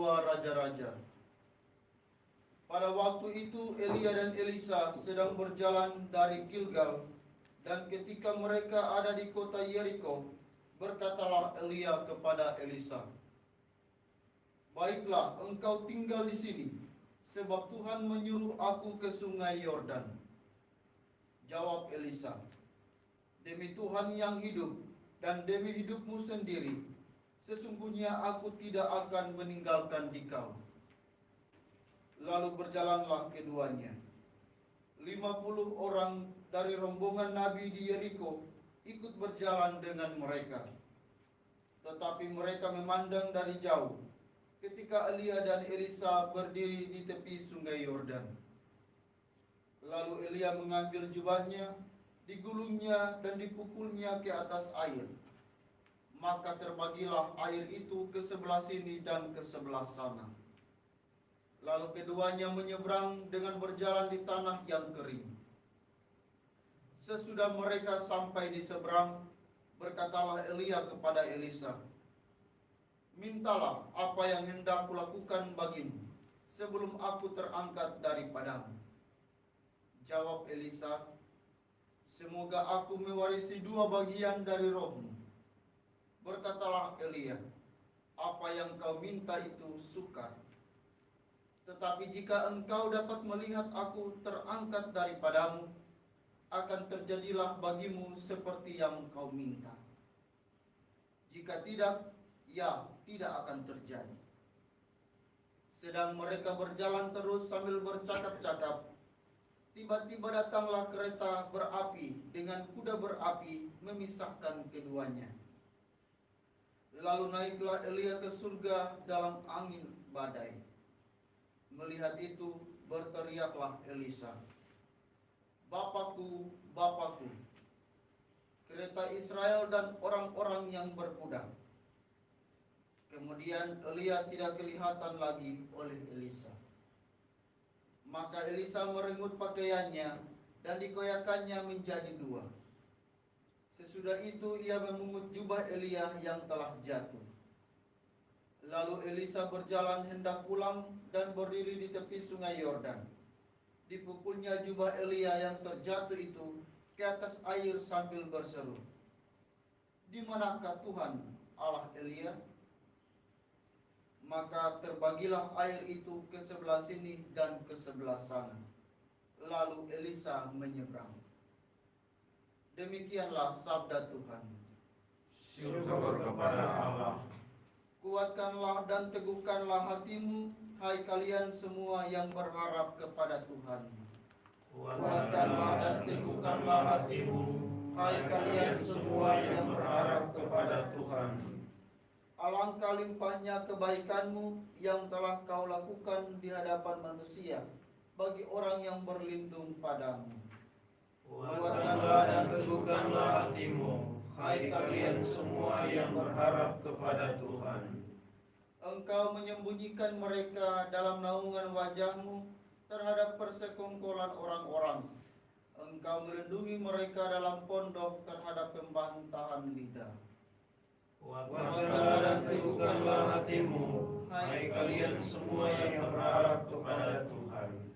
kedua raja-raja. Pada waktu itu Elia dan Elisa sedang berjalan dari Gilgal, dan ketika mereka ada di kota Yeriko, berkatalah Elia kepada Elisa, "Baiklah, engkau tinggal di sini, sebab Tuhan menyuruh aku ke sungai Yordan." Jawab Elisa, "Demi Tuhan yang hidup dan demi hidupmu sendiri, sesungguhnya aku tidak akan meninggalkan dikau." Lalu berjalanlah keduanya. 50 orang dari rombongan Nabi di Yeriko ikut berjalan dengan mereka. Tetapi mereka memandang dari jauh ketika Elia dan Elisa berdiri di tepi sungai Yordan. Lalu Elia mengambil jubahnya, digulungnya dan dipukulnya ke atas air. Maka terbagilah air itu ke sebelah sini dan ke sebelah sana. Lalu keduanya menyeberang dengan berjalan di tanah yang kering. Sesudah mereka sampai di seberang, berkatalah Elia kepada Elisa, "Mintalah apa yang hendak kulakukan bagimu sebelum aku terangkat daripadamu." Jawab Elisa, "Semoga aku mewarisi 2 bagian dari rohmu." Berkatalah Elia, "Apa yang kau minta itu sukar. Tetapi jika engkau dapat melihat aku terangkat daripadamu, akan terjadilah bagimu seperti yang kau minta. Jika tidak, ya tidak akan terjadi." Sedang mereka berjalan terus sambil bercakap-cakap, tiba-tiba datanglah kereta berapi dengan kuda berapi memisahkan keduanya. Lalu naiklah Elia ke surga dalam angin badai. Melihat itu, berteriaklah Elisa, "Bapakku, Bapakku, kereta Israel dan orang-orang yang berkuda." Kemudian Elia tidak kelihatan lagi oleh Elisa. Maka Elisa merenggut pakaiannya dan dikoyakannya menjadi 2. Sesudah itu ia memungut jubah Elia yang telah jatuh. Lalu Elisa berjalan hendak pulang dan berdiri di tepi sungai Yordan. Dipukulnya jubah Elia yang terjatuh itu ke atas air sambil berseru, "Di manakah Tuhan Allah Elia?" Maka terbagilah air itu ke sebelah sini dan ke sebelah sana. Lalu Elisa menyeberang. Demikianlah sabda Tuhan. Syukur kepada Allah. Kuatkanlah dan teguhkanlah hatimu, hai kalian semua yang berharap kepada Tuhan. Kuatkanlah dan teguhkanlah hatimu, hai kalian semua yang berharap kepada Tuhan. Alangkah limpahnya kebaikanmu yang telah kau lakukan di hadapan manusia bagi orang yang berlindung padamu. Kuatkanlah dan teguhkanlah hatimu, hai kalian semua yang berharap kepada Tuhan. Engkau menyembunyikan mereka dalam naungan wajahmu terhadap persekongkolan orang-orang. Engkau melindungi mereka dalam pondok terhadap pembantahan lidah. Kuatkanlah dan teguhkanlah hatimu, hai kalian semua yang berharap kepada Tuhan.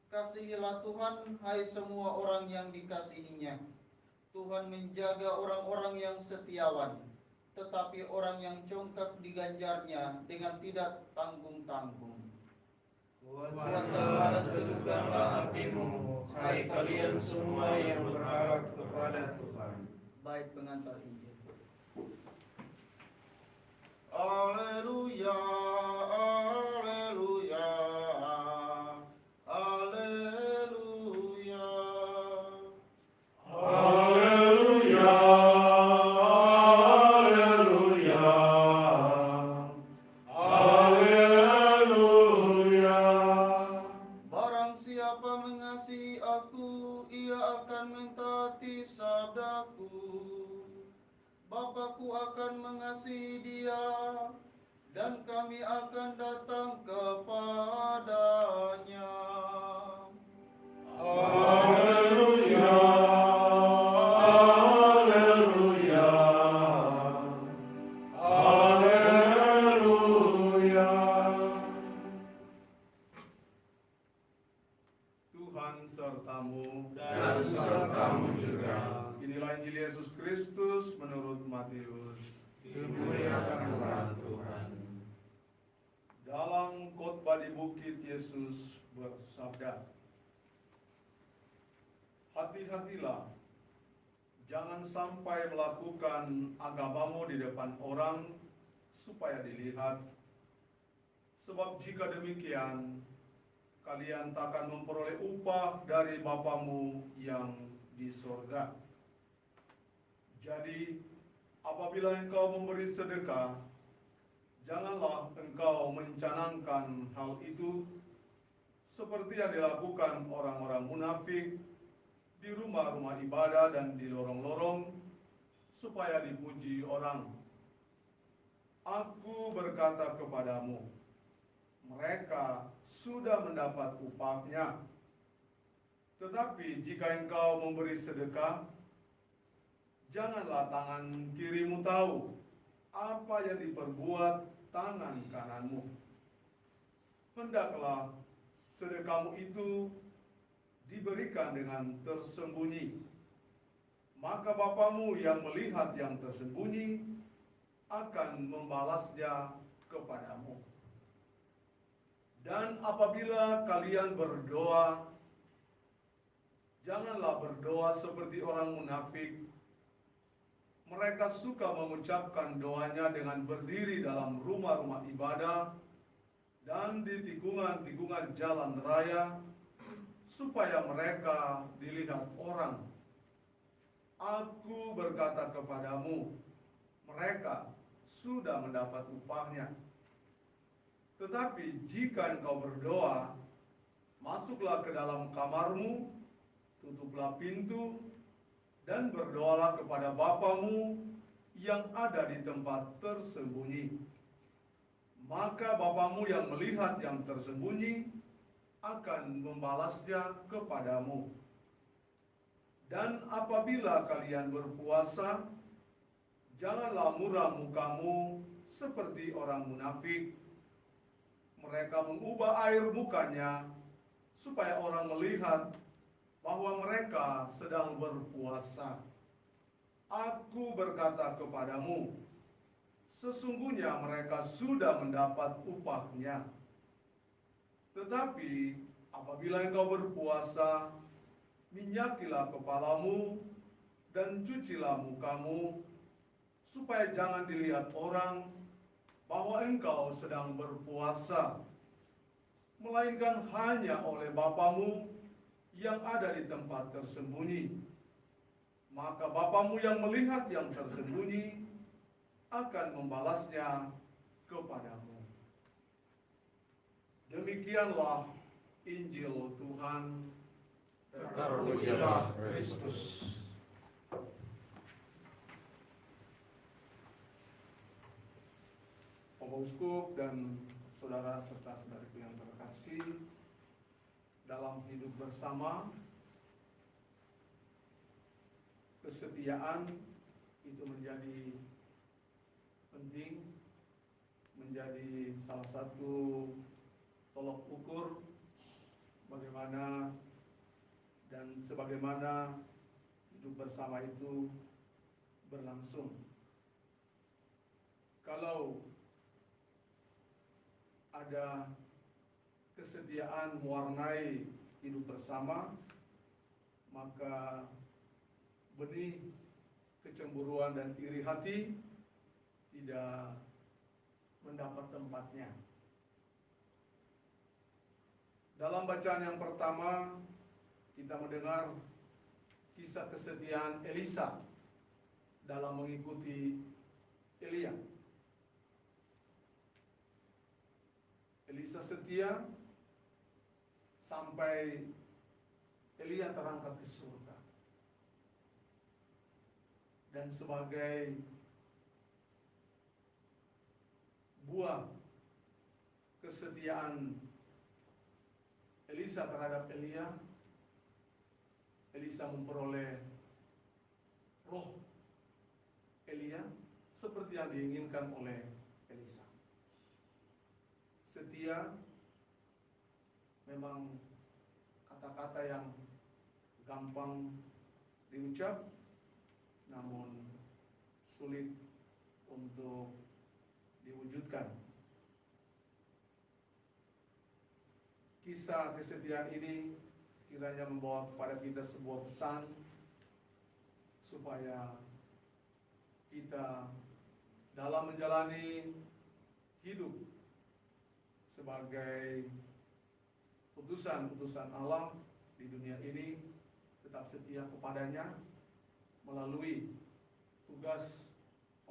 Kasihilah Tuhan, hai semua orang yang dikasihinya. Tuhan menjaga orang-orang yang setiawan, tetapi orang yang congkak diganjarnya dengan tidak tanggung-tanggung. Kuatkanlah dan teguhkanlah hatimu, hai kalian semua yang berharap kepada Tuhan. Baik pengantar Injil. Haleluya, haleluya, haleluya. Haleluya, haleluya, haleluya. Barang siapa mengasihi aku, ia akan mentaati sabdaku. Bapakku akan mengasihi dia, dan kami akan datang kepadanya. Haleluya, haleluya, haleluya. Inilah Injil Yesus Kristus menurut Matius. Dimuliakan Tuhan. Dalam khotbah di bukit, Yesus bersabda, "Hati-hatilah, jangan sampai melakukan agamamu di depan orang supaya dilihat. Sebab jika demikian, kalian takkan memperoleh upah dari Bapamu yang di sorga. Jadi, apabila engkau memberi sedekah, janganlah engkau mencanangkan hal itu seperti yang dilakukan orang-orang munafik di rumah-rumah ibadah dan di lorong-lorong, supaya dipuji orang. Aku berkata kepadamu, mereka sudah mendapat upahnya. Tetapi jika engkau memberi sedekah, janganlah tangan kirimu tahu apa yang diperbuat tangan kananmu. Hendaklah sedekahmu itu diberikan dengan tersembunyi. Maka Bapamu yang melihat yang tersembunyi akan membalasnya kepadamu. Dan apabila kalian berdoa, janganlah berdoa seperti orang munafik. Mereka suka mengucapkan doanya dengan berdiri dalam rumah-rumah ibadah dan di tikungan-tikungan jalan raya, supaya mereka dilihat orang. Aku berkata kepadamu, mereka sudah mendapat upahnya. Tetapi jika engkau berdoa, masuklah ke dalam kamarmu, tutuplah pintu, dan berdoalah kepada Bapamu yang ada di tempat tersembunyi. Maka Bapamu yang melihat yang tersembunyi akan membalasnya kepadamu. Dan apabila kalian berpuasa, janganlah muram mukamu seperti orang munafik. Mereka mengubah air mukanya supaya orang melihat bahwa mereka sedang berpuasa. Aku berkata kepadamu, sesungguhnya mereka sudah mendapat upahnya. Tetapi apabila engkau berpuasa, minyakilah kepalamu dan cucilah mukamu, supaya jangan dilihat orang bahwa engkau sedang berpuasa, melainkan hanya oleh Bapamu yang ada di tempat tersembunyi. Maka Bapamu yang melihat yang tersembunyi akan membalasnya kepadamu." Demikianlah Injil Tuhan. Terpujilah Kristus. Bapak Uskup dan saudara serta saudariku yang terkasih, dalam hidup bersama, kesetiaan itu menjadi penting, menjadi salah satu tolok ukur bagaimana dan sebagaimana hidup bersama itu berlangsung. Kalau ada kesetiaan mewarnai hidup bersama, maka benih kecemburuan dan iri hati tidak mendapat tempatnya. Dalam bacaan yang pertama, kita mendengar kisah kesetiaan Elisa dalam mengikuti Elia. Elisa setia sampai Elia terangkat ke surga. Dan sebagai buah kesetiaan Elisa terhadap Elia, Elisa memperoleh roh Elia seperti yang diinginkan oleh Elisa. Setia memang kata-kata yang gampang diucap, sulit untuk diwujudkan. Kisah kesetiaan ini kiranya membawa kepada kita sebuah pesan supaya kita dalam menjalani hidup sebagai utusan Allah di dunia ini tetap setia kepadanya melalui tugas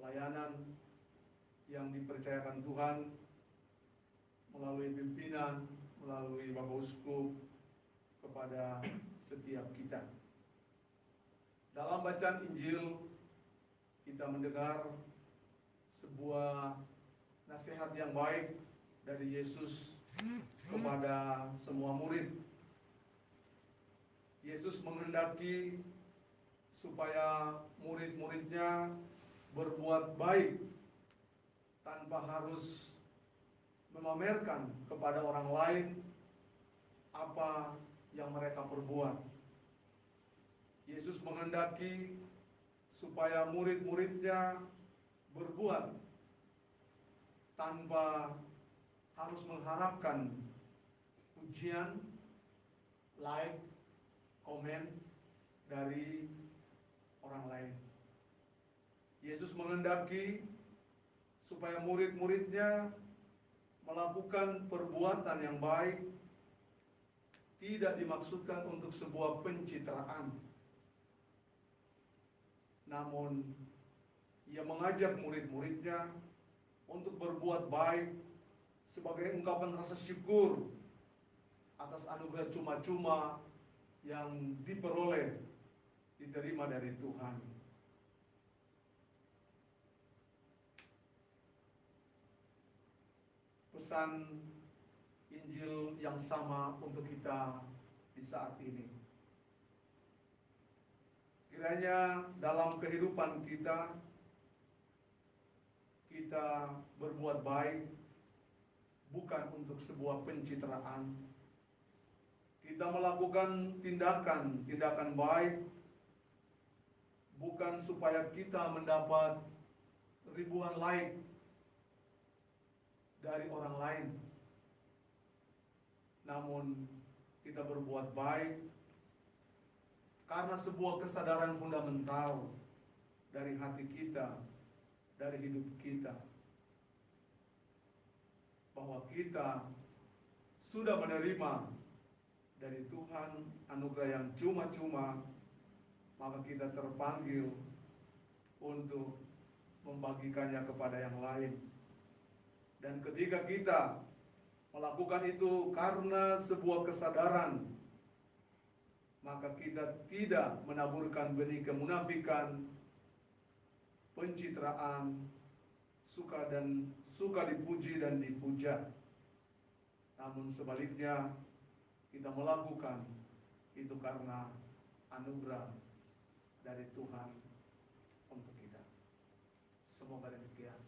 pelayanan yang dipercayakan Tuhan melalui pimpinan, melalui Bapak Uskup kepada setiap kita. Dalam bacaan Injil kita mendengar sebuah nasihat yang baik dari Yesus kepada semua murid. Yesus menghendaki supaya murid-muridnya berbuat baik tanpa harus memamerkan kepada orang lain apa yang mereka perbuat. Yesus menghendaki supaya murid-muridnya berbuat tanpa harus mengharapkan pujian, like, komen dari orang lain. Yesus menghendaki supaya murid-muridnya melakukan perbuatan yang baik tidak dimaksudkan untuk sebuah pencitraan. Namun ia mengajak murid-muridnya untuk berbuat baik sebagai ungkapan rasa syukur atas anugerah cuma-cuma yang diterima dari Tuhan. Pesan Injil yang sama untuk kita di saat ini. Kiranya dalam kehidupan kita berbuat baik bukan untuk sebuah pencitraan. Kita melakukan tindakan baik bukan supaya kita mendapat ribuan like dari orang lain. Namun kita berbuat baik karena sebuah kesadaran fundamental dari hati kita, dari hidup kita, bahwa kita sudah menerima dari Tuhan anugerah yang cuma-cuma, maka kita terpanggil untuk membagikannya kepada yang lain. Dan ketika kita melakukan itu karena sebuah kesadaran, maka kita tidak menaburkan benih kemunafikan, pencitraan, suka dipuji dan dipuja. Namun sebaliknya, kita melakukan itu karena anugerah dari Tuhan untuk kita. Semoga demikian.